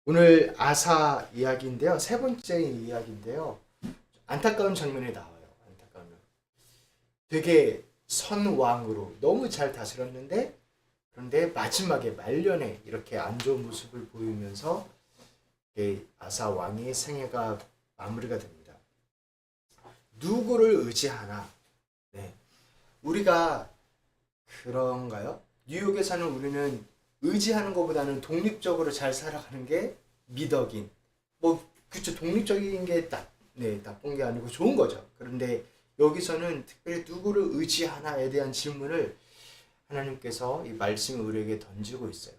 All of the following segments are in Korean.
오늘 아사 이야기인데요. 세 번째 이야기인데요. 안타까운 장면이 나와요. 안타까운. 되게 선왕으로 너무 잘 다스렸는데 그런데 마지막에 말년에 이렇게 안 좋은 모습을 보이면서 아사 왕의 생애가 마무리가 됩니다. 누구를 의지하나? 네. 우리가 그런가요? 뉴욕에 사는 우리는 의지하는 것보다는 독립적으로 잘 살아가는 게 미덕인. 뭐, 그쵸. 독립적인 게 나쁜 게 아니고 좋은 거죠. 그런데 여기서는 특별히 누구를 의지하나에 대한 질문을 하나님께서 이 말씀을 우리에게 던지고 있어요.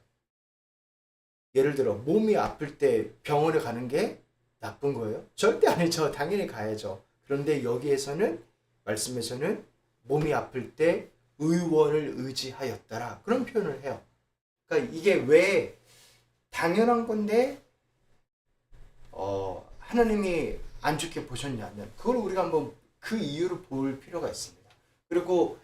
예를 들어, 몸이 아플 때 병원에 가는 게 나쁜 거예요? 절대 아니죠. 당연히 가야죠. 그런데 여기에서는, 말씀에서는 몸이 아플 때 의원을 의지하였더라. 그런 표현을 해요. 그러니까 이게 왜 당연한 건데 하나님이 안 좋게 보셨냐면 그걸 우리가 한번 그 이유를 볼 필요가 있습니다. 그리고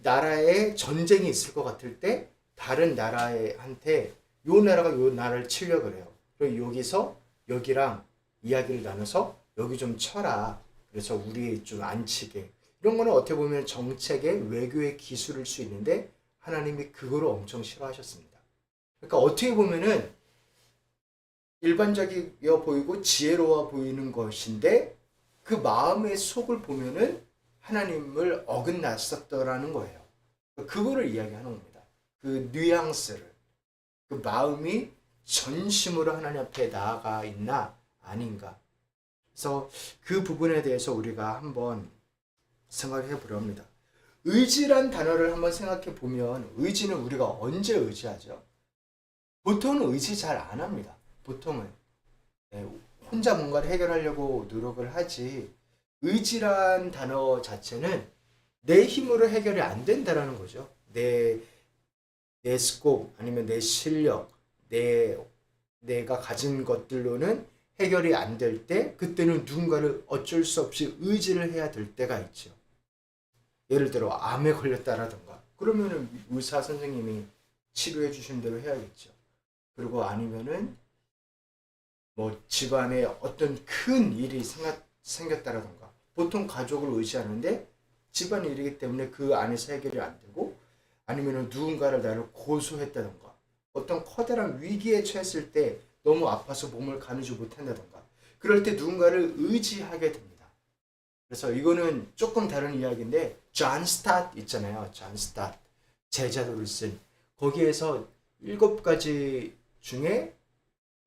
나라에 전쟁이 있을 것 같을 때 다른 나라한테 요 나라가 요 나라를 치려고 그래요. 그리고 여기서 여기랑 이야기를 나눠서 여기 좀 쳐라. 그래서 우리 좀 안 치게. 이런 거는 어떻게 보면 정책의 외교의 기술일 수 있는데 하나님이 그거를 엄청 싫어하셨습니다. 그러니까 어떻게 보면은 일반적이어 보이고 지혜로워 보이는 것인데 그 마음의 속을 보면은 하나님을 어긋났었더라는 거예요. 그거를 이야기하는 겁니다. 그 뉘앙스를. 그 마음이 전심으로 하나님 앞에 나아가 있나 아닌가. 그래서 그 부분에 대해서 우리가 한번 생각해 보려 합니다. 의지란 단어를 한번 생각해 보면 의지는 우리가 언제 의지하죠? 보통은 의지 잘 안 합니다. 보통은 혼자 뭔가를 해결하려고 노력을 하지 의지란 단어 자체는 내 힘으로 해결이 안 된다라는 거죠. 내 스콥 아니면 내 실력, 내가 가진 것들로는 해결이 안 될 때 그때는 누군가를 어쩔 수 없이 의지를 해야 될 때가 있죠. 예를 들어 암에 걸렸다라던가 그러면은 의사 선생님이 치료해 주신 대로 해야겠죠. 그리고 아니면은 뭐 집안에 어떤 큰 일이 생겼다라던가 보통 가족을 의지하는데 집안 일이기 때문에 그 안에서 해결이 안 되고 아니면은 누군가를 나를 고소했다던가 어떤 커다란 위기에 처했을 때 너무 아파서 몸을 가누지 못한다던가 그럴 때 누군가를 의지하게 됩니다. 그래서 이거는 조금 다른 이야기인데 존 스타트 있잖아요. 존 스타트 제자도를 쓴 거기에서 7가지 중에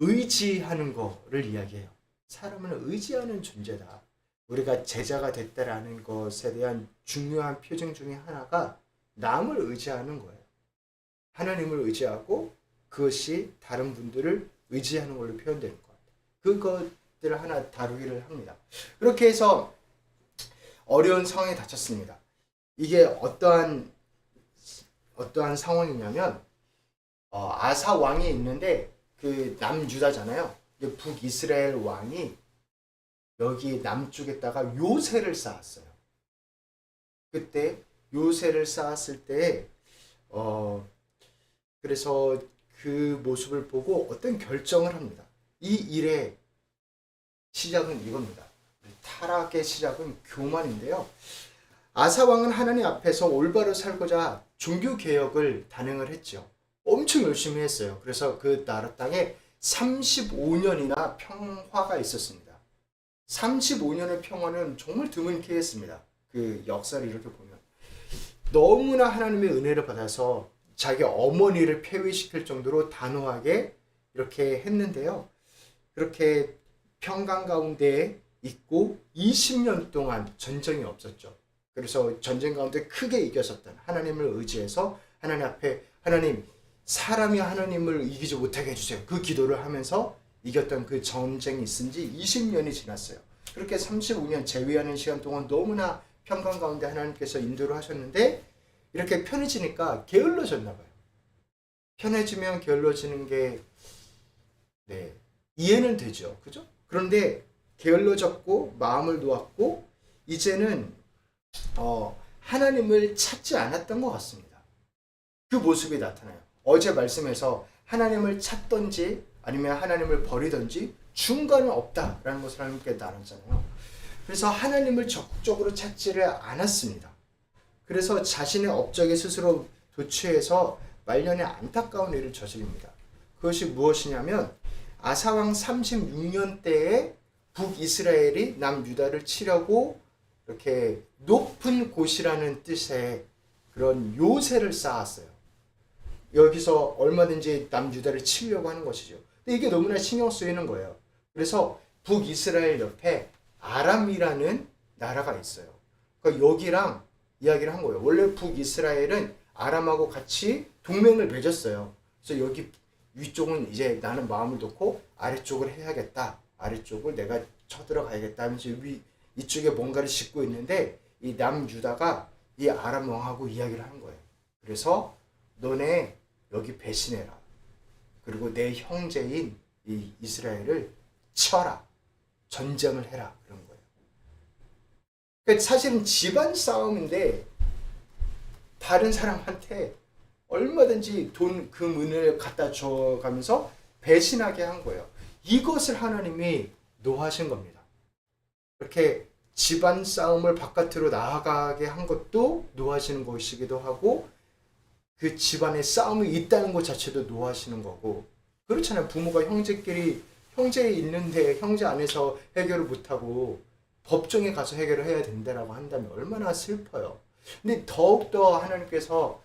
의지하는 거를 이야기해요. 사람은 의지하는 존재다. 우리가 제자가 됐다라는 것에 대한 중요한 표정 중에 하나가 남을 의지하는 거예요. 하나님을 의지하고 그것이 다른 분들을 의지하는 걸로 표현되는 것 같아요. 그것들을 하나 다루기를 합니다. 그렇게 해서 어려운 상황에 닥쳤습니다. 이게 어떠한 상황이냐면 아사 왕이 있는데 그 남유다잖아요. 북이스라엘 왕이 여기 남쪽에다가 요새를 쌓았어요. 그때 요새를 쌓았을 때 그래서 그 모습을 보고 어떤 결정을 합니다. 이 일의 시작은 이겁니다. 타락의 시작은 교만인데요. 아사 왕은 하나님 앞에서 올바로 살고자 종교 개혁을 단행을 했죠. 엄청 열심히 했어요. 그래서 그 나라 땅에 35년이나 평화가 있었습니다. 35년의 평화는 정말 드문 케이스입니다. 그 역사를 이렇게 보면 너무나 하나님의 은혜를 받아서 자기 어머니를 폐위시킬 정도로 단호하게 이렇게 했는데요. 그렇게 평강 가운데 있고 20년 동안 전쟁이 없었죠. 그래서 전쟁 가운데 크게 이겼었던 하나님을 의지해서 하나님 앞에 하나님 사람이 하나님을 이기지 못하게 해주세요. 그 기도를 하면서 이겼던 그 전쟁이 있은 지 20년이 지났어요. 그렇게 35년 재위하는 시간 동안 너무나 평강 가운데 하나님께서 인도를 하셨는데 이렇게 편해지니까 게을러졌나 봐요. 편해지면 게을러지는 게 이해는 되죠. 그죠? 그런데 게을러졌고 마음을 놓았고 이제는 하나님을 찾지 않았던 것 같습니다. 그 모습이 나타나요. 어제 말씀에서 하나님을 찾던지 아니면 하나님을 버리든지 중간은 없다라는 것을 하나님께 나눴잖아요. 그래서 하나님을 적극적으로 찾지를 않았습니다. 그래서 자신의 업적에 스스로 도취해서 말년에 안타까운 일을 저지릅니다. 그것이 무엇이냐면 아사왕 36년 때에 북이스라엘이 남유다를 치려고 이렇게 높은 곳이라는 뜻의 그런 요새를 쌓았어요. 여기서 얼마든지 남유다를 치려고 하는 것이죠. 근데 이게 너무나 신경 쓰이는 거예요. 그래서 북이스라엘 옆에 아람이라는 나라가 있어요. 그러니까 여기랑 이야기를 한 거예요. 원래 북이스라엘은 아람하고 같이 동맹을 맺었어요. 그래서 여기 위쪽은 이제 나는 마음을 놓고 아래쪽을 해야겠다. 아래쪽을 내가 쳐들어가야겠다 하면서 이쪽에 뭔가를 짓고 있는데 이 남유다가 이 아람 왕하고 이야기를 하는 거예요. 그래서 너네 여기 배신해라. 그리고 내 형제인 이 이스라엘을 쳐라. 전쟁을 해라. 그런 거예요. 그러니까 사실은 집안 싸움인데 다른 사람한테 얼마든지 돈, 금, 은을 갖다 줘가면서 배신하게 한 거예요. 이것을 하나님이 노하신 겁니다. 이렇게 집안 싸움을 바깥으로 나아가게 한 것도 노하시는 것이기도 하고 그 집안에 싸움이 있다는 것 자체도 노하시는 거고 그렇잖아요. 부모가 형제끼리 형제 있는데 형제 안에서 해결을 못하고 법정에 가서 해결을 해야 된다라고 한다면 얼마나 슬퍼요. 근데 더욱더 하나님께서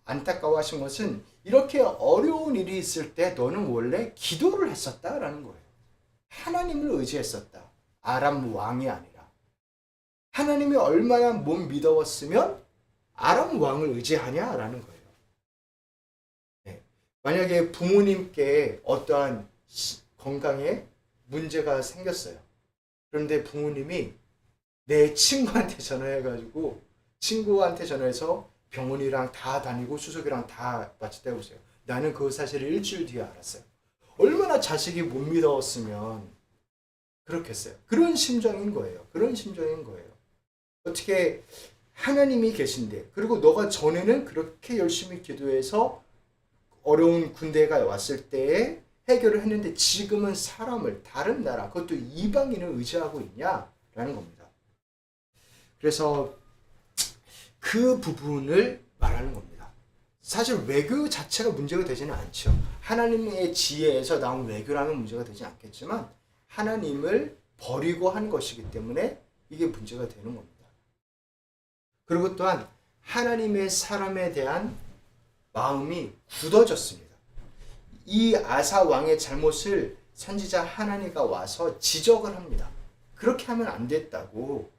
안타까워하신 것은 이렇게 어려운 일이 있을 때 너는 원래 기도를 했었다라는 거예요. 하나님을 의지했었다. 아람 왕이 아니라. 하나님이 얼마나 못 믿어왔으면 아람 왕을 의지하냐라는 거예요. 네. 만약에 부모님께 어떠한 건강에 문제가 생겼어요. 그런데 부모님이 내 친구한테 전화해가지고 친구한테 전화해서 병원이랑 다 다니고 수속이랑 다 마쳤다고 보세요. 나는 그 사실을 일주일 뒤에 알았어요. 얼마나 자식이 못 믿었으면 그렇겠어요. 그런 심정인 거예요. 그런 심정인 거예요. 어떻게 하나님이 계신데 그리고 너가 전에는 그렇게 열심히 기도해서 어려운 군대가 왔을 때에 해결을 했는데 지금은 사람을 다른 나라 그것도 이방인을 의지하고 있냐라는 겁니다. 그래서 그 부분을 말하는 겁니다. 사실 외교 자체가 문제가 되지는 않죠. 하나님의 지혜에서 나온 외교라면 문제가 되지 않겠지만 하나님을 버리고 한 것이기 때문에 이게 문제가 되는 겁니다. 그리고 또한 하나님의 사람에 대한 마음이 굳어졌습니다. 이 아사 왕의 잘못을 선지자 하나니가 와서 지적을 합니다. 그렇게 하면 안 됐다고.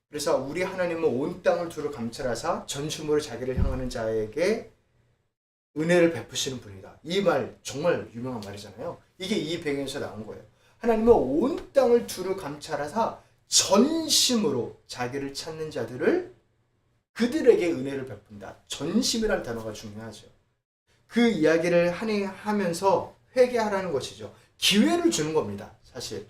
그래서 우리 하나님은 온 땅을 두루 감찰하사 전심으로 자기를 향하는 자에게 은혜를 베푸시는 분이다. 이 말 정말 유명한 말이잖아요. 이게 이 배경에서 나온 거예요. 하나님은 온 땅을 두루 감찰하사 전심으로 자기를 찾는 자들을 그들에게 은혜를 베푼다. 전심이라는 단어가 중요하죠. 그 이야기를 하면서 회개하라는 것이죠. 기회를 주는 겁니다. 사실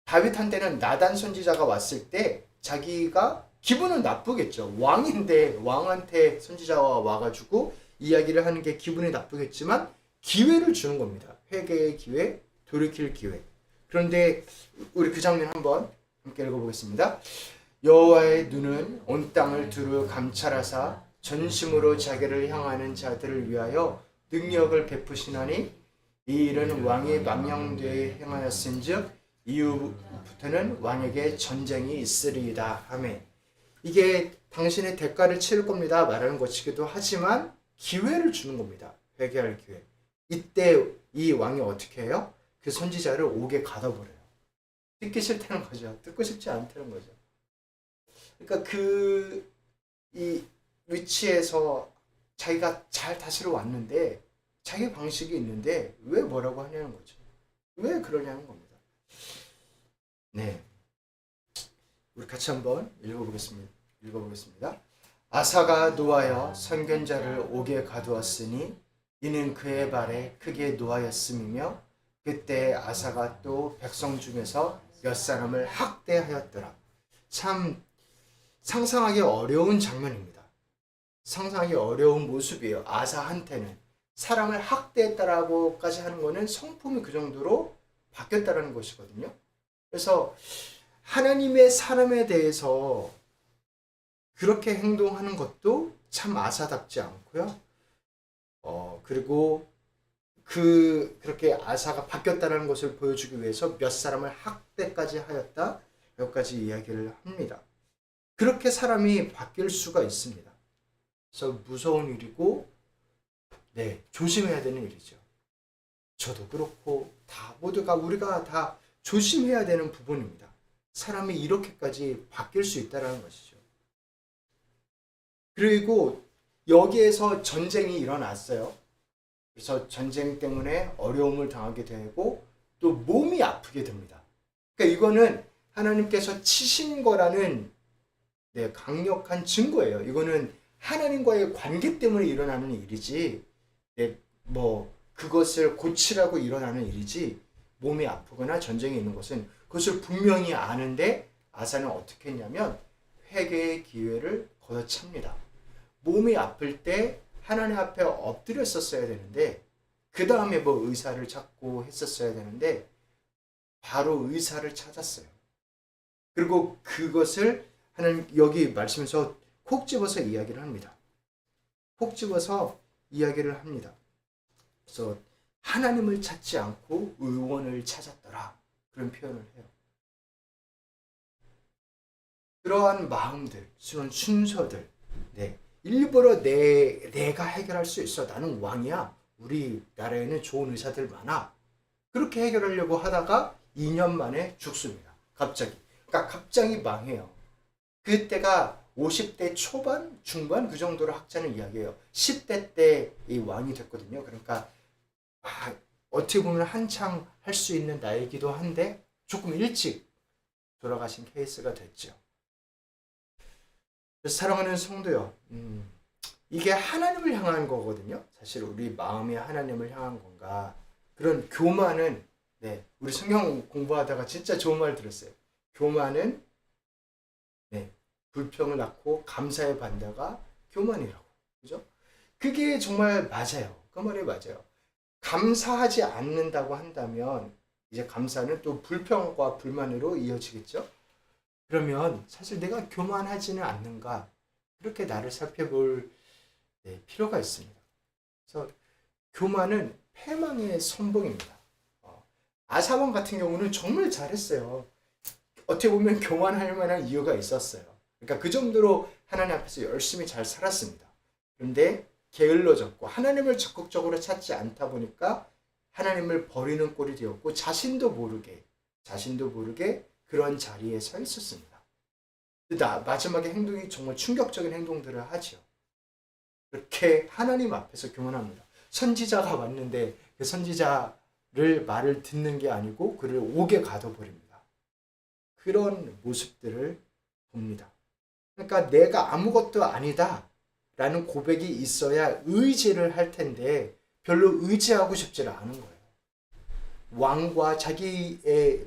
다윗한테는 나단 선지자가 왔을 때 자기가 기분은 나쁘겠죠. 왕인데 왕한테 선지자가 와가지고 이야기를 하는 게 기분이 나쁘겠지만 기회를 주는 겁니다. 회개의 기회, 돌이킬 기회. 그런데 우리 그 장면 한번 함께 읽어보겠습니다. 여호와의 눈은 온 땅을 두루 감찰하사 전심으로 자기를 향하는 자들을 위하여 능력을 베푸시나니 이 일은 왕이 망령되이 행하였은즉 이후부터는 왕에게 전쟁이 있으리이다 하매 이게 당신의 대가를 치를 겁니다 말하는 것이기도 하지만 기회를 주는 겁니다. 회개할 기회. 이때 이 왕이 어떻게 해요? 그 선지자를 옥에 가둬버려요. 듣기 싫다는 거죠. 듣고 싶지 않다는 거죠. 그러니까 이 위치에서 자기가 잘 다스려 왔는데 자기 방식이 있는데 왜 뭐라고 하냐는 거죠. 왜 그러냐는 겁니다. 네, 우리 같이 한번 읽어보겠습니다. 아사가 노하여 선견자를 옥에 가두었으니 이는 그의 발에 크게 노하였음이며 그때 아사가 또 백성 중에서 몇 사람을 학대하였더라. 참 상상하기 어려운 장면입니다. 상상하기 어려운 모습이에요. 아사한테는 사람을 학대했다라고까지 하는 거는 성품이 그 정도로 바뀌었다라는 것이거든요. 그래서 하나님의 사람에 대해서 그렇게 행동하는 것도 참 아사답지 않고요. 그리고 그렇게 아사가 바뀌었다는 것을 보여주기 위해서 몇 사람을 학대까지 하였다. 여기까지 이야기를 합니다. 그렇게 사람이 바뀔 수가 있습니다. 그래서 무서운 일이고, 네, 조심해야 되는 일이죠. 저도 그렇고, 모두가 우리가 다 조심해야 되는 부분입니다. 사람이 이렇게까지 바뀔 수 있다는 것이죠. 그리고 여기에서 전쟁이 일어났어요. 그래서 전쟁 때문에 어려움을 당하게 되고 또 몸이 아프게 됩니다. 그러니까 이거는 하나님께서 치신 거라는 강력한 증거예요. 이거는 하나님과의 관계 때문에 일어나는 일이지, 그것을 고치라고 일어나는 일이지, 몸이 아프거나 전쟁이 있는 것은 그것을 분명히 아는데 아사는 어떻게 했냐면 회개의 기회를 걷어찹니다. 몸이 아플 때 하나님 앞에 엎드렸었어야 되는데, 그 다음에 의사를 찾고 했었어야 되는데, 바로 의사를 찾았어요. 그리고 그것을 하나님 여기 말씀에서 콕 집어서 이야기를 합니다. 콕 집어서 이야기를 합니다. 그래서 하나님을 찾지 않고 의원을 찾았더라. 그런 표현을 해요. 그러한 마음들, 순서들, 일부러 내가 해결할 수 있어. 나는 왕이야. 우리 나라에는 좋은 의사들 많아. 그렇게 해결하려고 하다가 2년 만에 죽습니다. 갑자기. 그러니까 갑자기 망해요. 그때가 50대 초반, 중반 그 정도로 학자는 이야기해요. 10대 때 이 왕이 됐거든요. 그러니까 어떻게 보면 한창 할 수 있는 나이기도 한데 조금 일찍 돌아가신 케이스가 됐죠. 사랑하는 성도요, 이게 하나님을 향한 거거든요. 사실 우리 마음이 하나님을 향한 건가. 그런 교만은, 우리 성경 공부하다가 진짜 좋은 말 들었어요. 교만은 불평을 낳고 감사의 반대가 교만이라고. 그죠? 그게 정말 맞아요. 그 말이 맞아요. 감사하지 않는다고 한다면 이제 감사는 또 불평과 불만으로 이어지겠죠? 그러면 사실 내가 교만하지는 않는가, 그렇게 나를 살펴볼 필요가 있습니다. 그래서 교만은 패망의 선봉입니다. 아사왕 같은 경우는 정말 잘했어요. 어떻게 보면 교만할 만한 이유가 있었어요. 그러니까 그 정도로 하나님 앞에서 열심히 잘 살았습니다. 그런데 게을러졌고 하나님을 적극적으로 찾지 않다 보니까 하나님을 버리는 꼴이 되었고 자신도 모르게 그런 자리에 서 있었습니다. 마지막에 행동이 정말 충격적인 행동들을 하죠. 그렇게 하나님 앞에서 교만합니다. 선지자가 왔는데 그 선지자를 말을 듣는 게 아니고 그를 옥에 가둬버립니다. 그런 모습들을 봅니다. 그러니까 내가 아무것도 아니다 라는 고백이 있어야 의지를 할 텐데 별로 의지하고 싶지를 않은 거예요. 왕과 자기의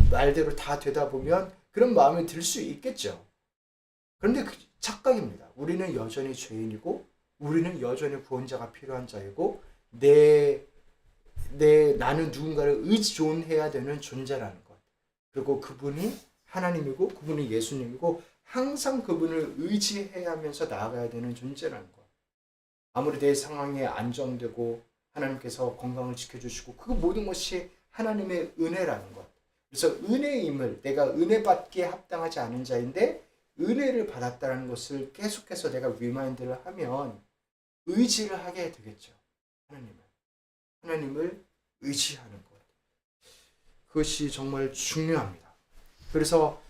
말대로 다 되다 보면 그런 마음이 들 수 있겠죠. 그런데 그 착각입니다. 우리는 여전히 죄인이고 우리는 여전히 구원자가 필요한 자이고 나는 누군가를 의존해야 되는 존재라는 것. 그리고 그분이 하나님이고 그분이 예수님이고 항상 그분을 의지해야 하면서 나아가야 되는 존재라는 것. 아무리 내 상황이 안정되고 하나님께서 건강을 지켜주시고 그 모든 것이 하나님의 은혜라는 것. 그래서 은혜임을, 내가 은혜 받기에 합당하지 않은 자인데 은혜를 받았다는 것을 계속해서 내가 리마인드를 하면 의지를 하게 되겠죠. 하나님을 의지하는 것. 그것이 정말 중요합니다. 그래서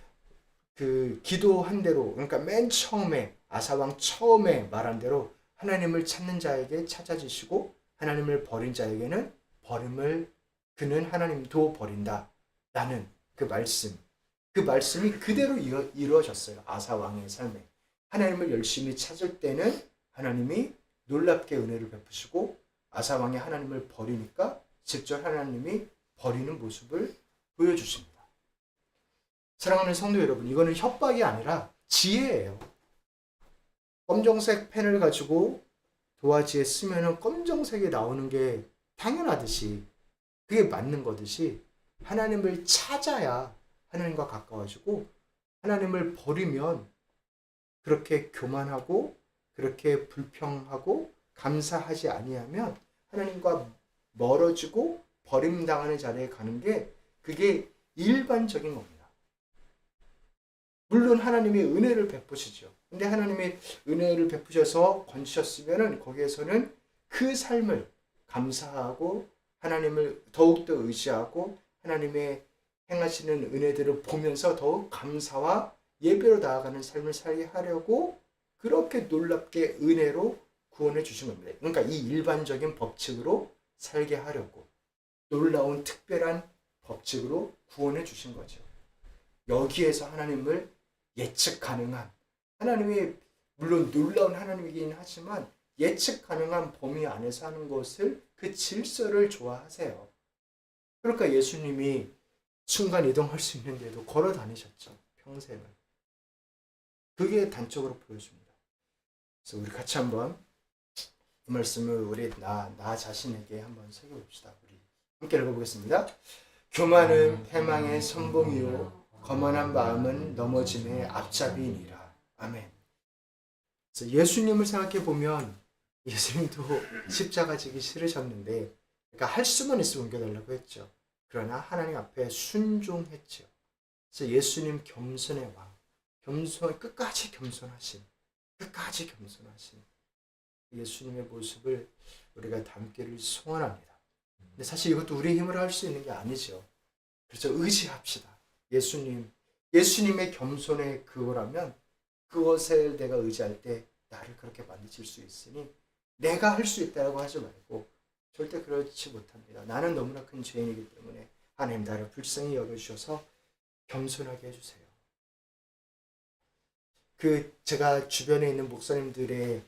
그 기도한 대로, 그러니까 맨 처음에 아사왕 처음에 말한 대로 하나님을 찾는 자에게 찾아지시고 하나님을 버린 자에게는 그는 하나님도 버린다 라는 그 말씀이 그대로 이루어졌어요. 아사왕의 삶에. 하나님을 열심히 찾을 때는 하나님이 놀랍게 은혜를 베푸시고 아사왕이 하나님을 버리니까 직접 하나님이 버리는 모습을 보여주십니다. 사랑하는 성도 여러분, 이거는 협박이 아니라 지혜예요. 검정색 펜을 가지고 도화지에 쓰면은 검정색이 나오는 게 당연하듯이, 그게 맞는 거듯이, 하나님을 찾아야 하나님과 가까워지고, 하나님을 버리면 그렇게 교만하고 그렇게 불평하고 감사하지 아니하면 하나님과 멀어지고 버림당하는 자리에 가는 게, 그게 일반적인 겁니다. 물론 하나님이 은혜를 베푸시죠. 근데 하나님이 은혜를 베푸셔서 건지셨으면은 거기에서는 그 삶을 감사하고 하나님을 더욱더 의지하고 하나님의 행하시는 은혜들을 보면서 더욱 감사와 예배로 나아가는 삶을 살게 하려고 그렇게 놀랍게 은혜로 구원해 주신 겁니다. 그러니까 이 일반적인 법칙으로 살게 하려고 놀라운 특별한 법칙으로 구원해 주신 거죠. 여기에서 하나님을 예측 가능한, 하나님이 물론 놀라운 하나님이긴 하지만 예측 가능한 범위 안에서 하는 것을, 그 질서를 좋아하세요. 그러니까 예수님이 순간 이동할 수 있는데도 걸어 다니셨죠. 평생을. 그게 단적으로 보여줍니다. 그래서 우리 같이 한번 이 말씀을 우리 나 자신에게 한번 새겨봅시다. 우리 함께 읽어보겠습니다. 교만은 패망의 선봉이요 거만한 마음은 넘어짐의 앞잡이니라. 아멘. 그래서 예수님을 생각해 보면 예수님도 십자가 지기 싫으셨는데, 그러니까 할 수만 있으면 옮겨달라고 했죠. 그러나 하나님 앞에 순종했죠. 그래서 예수님 겸손의 왕, 끝까지 겸손하신 예수님의 모습을 우리가 담기를 소원합니다. 근데 사실 이것도 우리의 힘으로 할 수 있는 게 아니죠. 그래서 의지합시다. 예수님의 겸손의 그거라면 그것을 내가 의지할 때 나를 그렇게 만드실 수 있으니 내가 할 수 있다고 하지 말고, 절대 그렇지 못합니다. 나는 너무나 큰 죄인이기 때문에 하나님 나를 불쌍히 여겨주셔서 겸손하게 해주세요. 제가 주변에 있는 목사님들의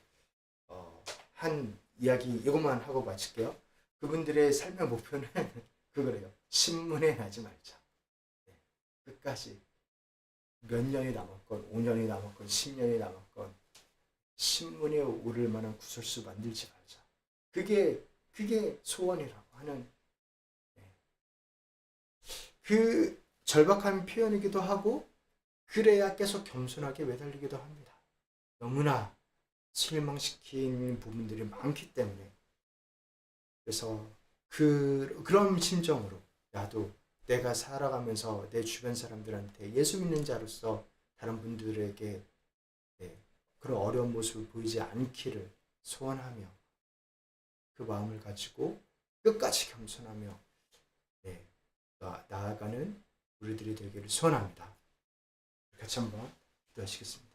한 이야기 이것만 하고 마칠게요. 그분들의 삶의 목표는 그거래요. 신문에 나지 말자. 끝까지 몇 년이 남았건 5년이 남았건 10년이 남았건 신문에 오를 만한 구설수 만들지 말자. 그게 소원이라고 하는, 그 절박한 표현이기도 하고, 그래야 계속 겸손하게 매달리기도 합니다. 너무나 실망시킨 부분들이 많기 때문에. 그래서 그런 심정으로 나도 내가 살아가면서 내 주변 사람들한테 예수 믿는 자로서 다른 분들에게 그런 어려운 모습을 보이지 않기를 소원하며, 그 마음을 가지고 끝까지 겸손하며 나아가는 우리들이 되기를 소원합니다. 같이 한번 기도하시겠습니다.